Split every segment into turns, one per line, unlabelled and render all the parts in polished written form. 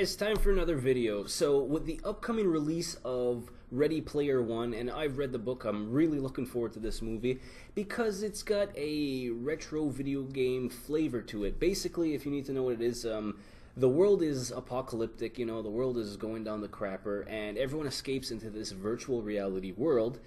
guys, time for another video. So with the upcoming release of Ready Player One, and I've read the book, I'm really looking forward to this movie because it's got a retro video game flavor to it. Basically, if you need to know what it is, the world is apocalyptic, the world is going down the crapper, and everyone escapes into this virtual reality world.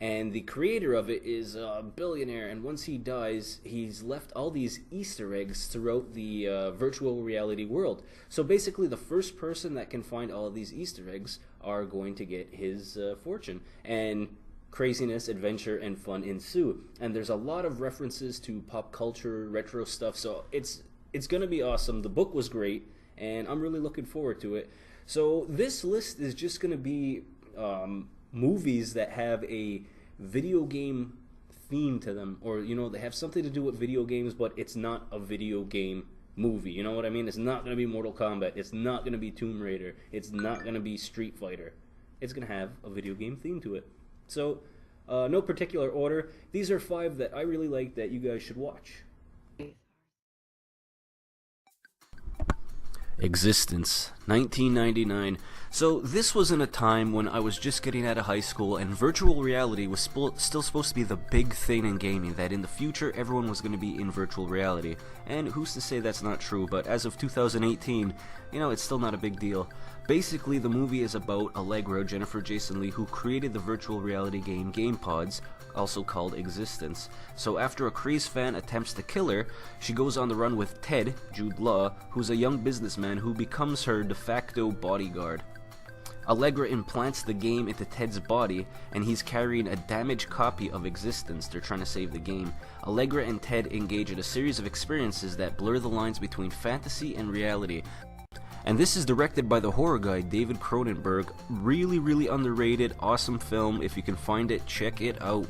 And the creator of it is a billionaire, and once he dies, he's left all these Easter eggs throughout the virtual reality world. So basically, the first person that can find all of these Easter eggs are going to get his fortune. And craziness, adventure, and fun ensue. And there's a lot of references to pop culture, retro stuff, so it's going to be awesome. The book was great, and I'm really looking forward to it. So this list is just going to be movies that have a video game theme to them, or they have something to do with video games, but it's not a video game movie. You know what I mean? It's not going to be Mortal Kombat, it's not going to be Tomb Raider, it's not going to be Street Fighter. It's going to have a video game theme to it. So no particular order. These are 5 that I really like that you guys should watch. Existence, 1999. So this was in a time when I was just getting out of high school, and virtual reality was still supposed to be the big thing in gaming, that in the future everyone was going to be in virtual reality. And who's to say that's not true, but as of 2018, it's still not a big deal. Basically, the movie is about Allegra, Jennifer Jason Leigh, who created the virtual reality game GamePods, also called Existence. So after a crazed fan attempts to kill her, she goes on the run with Ted, Jude Law, who's a young businessman who becomes her de facto bodyguard. Allegra implants the game into Ted's body, and he's carrying a damaged copy of Existence. They're trying to save the game. Allegra and Ted engage in a series of experiences that blur the lines between fantasy and reality. And this is directed by the horror guy David Cronenberg. Really underrated, awesome film. If you can find it, check it out.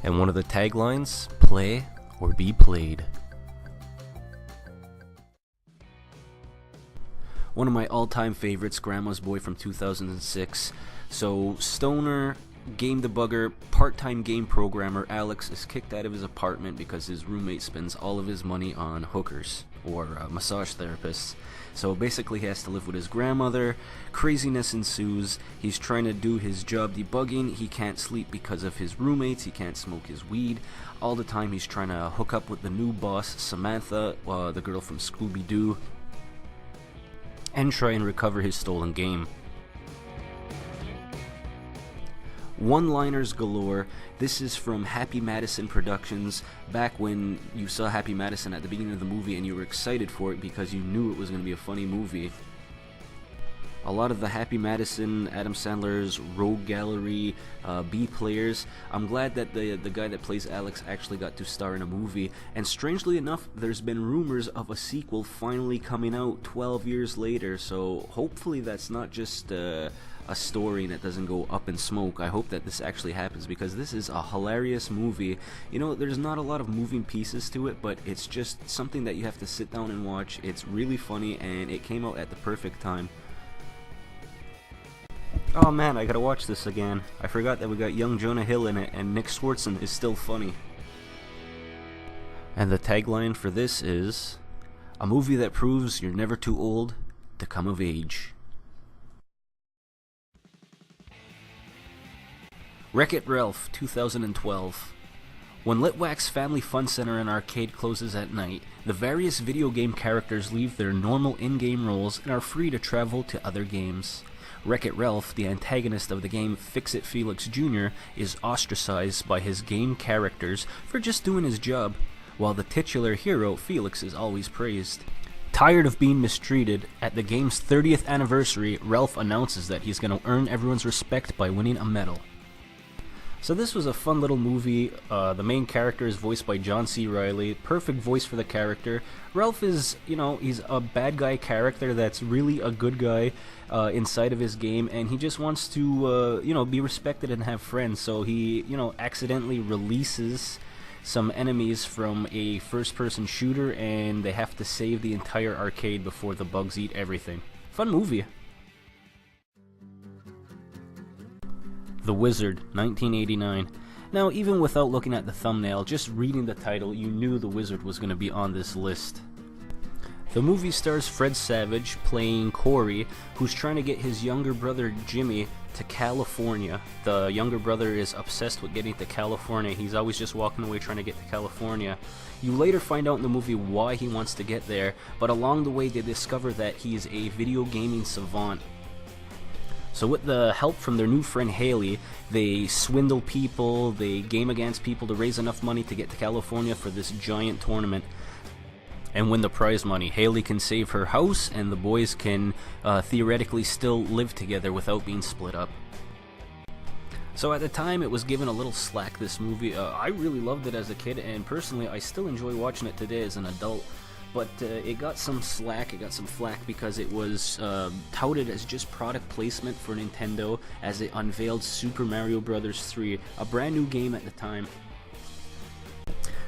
And one of the taglines, play or be played. One of my all-time favorites, Grandma's Boy from 2006. So, stoner, game debugger, part-time game programmer Alex is kicked out of his apartment because his roommate spends all of his money on hookers, or massage therapists. So basically he has to live with his grandmother. Craziness ensues. He's trying to do his job debugging. He can't sleep because of his roommates. He can't smoke his weed. All the time he's trying to hook up with the new boss, Samantha, the girl from Scooby-Doo, and try and recover his stolen game. One-liners galore. This is from Happy Madison Productions, back when you saw Happy Madison at the beginning of the movie and you were excited for it because you knew it was going to be a funny movie. A lot of the Happy Madison, Adam Sandler's Rogue Gallery, B players. I'm glad that the guy that plays Alex actually got to star in a movie, and strangely enough, there's been rumors of a sequel finally coming out 12 years later, so hopefully that's not just a story that doesn't go up in smoke. I hope that this actually happens, because this is a hilarious movie. There's not a lot of moving pieces to it, but it's just something that you have to sit down and watch. It's really funny, and it came out at the perfect time. Oh man, I gotta watch this again. I forgot that we got young Jonah Hill in it, and Nick Swartzen is still funny. And the tagline for this is, a movie that proves you're never too old to come of age. WreckIt Ralph, 2012. When Litwack's Family Fun Center and Arcade closes at night, the various video game characters leave their normal in-game roles and are free to travel to other games. WreckIt Ralph, the antagonist of the game Fix-It Felix Jr., is ostracized by his game characters for just doing his job, while the titular hero, Felix, is always praised. Tired of being mistreated, at the game's 30th anniversary, Ralph announces that he's going to earn everyone's respect by winning a medal. So this was a fun little movie. The main character is voiced by John C. Reilly. Perfect voice for the character. Ralph is, he's a bad guy character that's really a good guy inside of his game, and he just wants to, be respected and have friends. So he, accidentally releases some enemies from a first-person shooter, and they have to save the entire arcade before the bugs eat everything. Fun movie. The Wizard, 1989. Now, even without looking at the thumbnail, just reading the title, you knew The Wizard was going to be on this list. The movie stars Fred Savage playing Corey, who's trying to get his younger brother Jimmy to California. The younger brother is obsessed with getting to California. He's always just walking away trying to get to California. You later find out in the movie why he wants to get there, but along the way they discover that he is a video gaming savant. So with the help from their new friend Haley, they swindle people, they game against people to raise enough money to get to California for this giant tournament and win the prize money. Haley can save her house, and the boys can theoretically still live together without being split up. So at the time, it was given a little slack, this movie. I really loved it as a kid, and personally, I still enjoy watching it today as an adult. But it got some slack, it got some flack because it was touted as just product placement for Nintendo as it unveiled Super Mario Bros. 3, a brand new game at the time.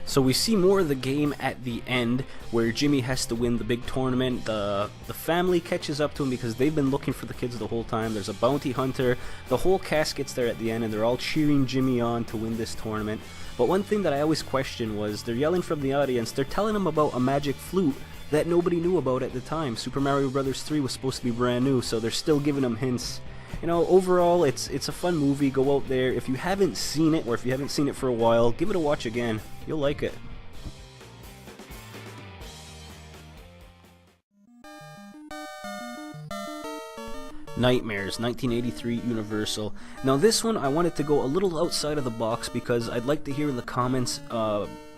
So we see more of the game at the end, where Jimmy has to win the big tournament. The family catches up to him because they've been looking for the kids the whole time. There's a bounty hunter. The whole cast gets there at the end, and they're all cheering Jimmy on to win this tournament. But one thing that I always questioned was, they're yelling from the audience, they're telling him about a magic flute that nobody knew about at the time. Super Mario Bros. 3 was supposed to be brand new, so they're still giving him hints. You know, overall, it's a fun movie. Go out there. If you haven't seen it, or if you haven't seen it for a while, give it a watch again. You'll like it. Nightmares, 1983 Universal. Now this one, I wanted to go a little outside of the box because I'd like to hear in the comments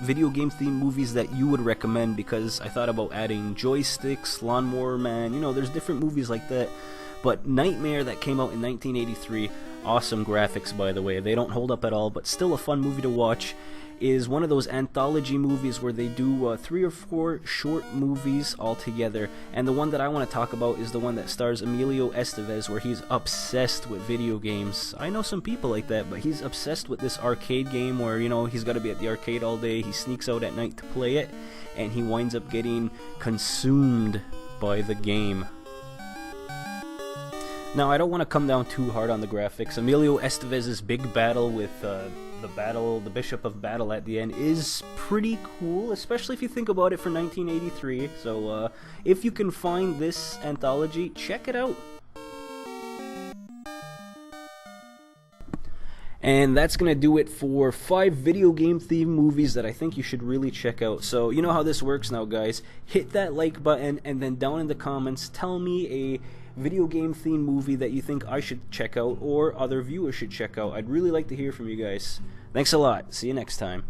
video game themed movies that you would recommend, because I thought about adding Joysticks, Lawnmower Man, you know, there's different movies like that. But Nightmare, that came out in 1983, awesome graphics by the way, they don't hold up at all, but still a fun movie to watch, is one of those anthology movies where they do 3 or 4 short movies all together. And the one that I want to talk about is the one that stars Emilio Estevez, where he's obsessed with video games. I know some people like that, but he's obsessed with this arcade game where, you know, he's got to be at the arcade all day, he sneaks out at night to play it, and he winds up getting consumed by the game. Now, I don't want to come down too hard on the graphics. Emilio Estevez's big battle with the Bishop of Battle at the end is pretty cool, especially if you think about it for 1983. So, if you can find this anthology, check it out. And that's going to do it for 5 video game themed movies that I think you should really check out. So, you know how this works now, guys. Hit that like button, and then down in the comments, tell me a video game themed movie that you think I should check out or other viewers should check out. I'd really like to hear from you guys. Thanks a lot. See you next time.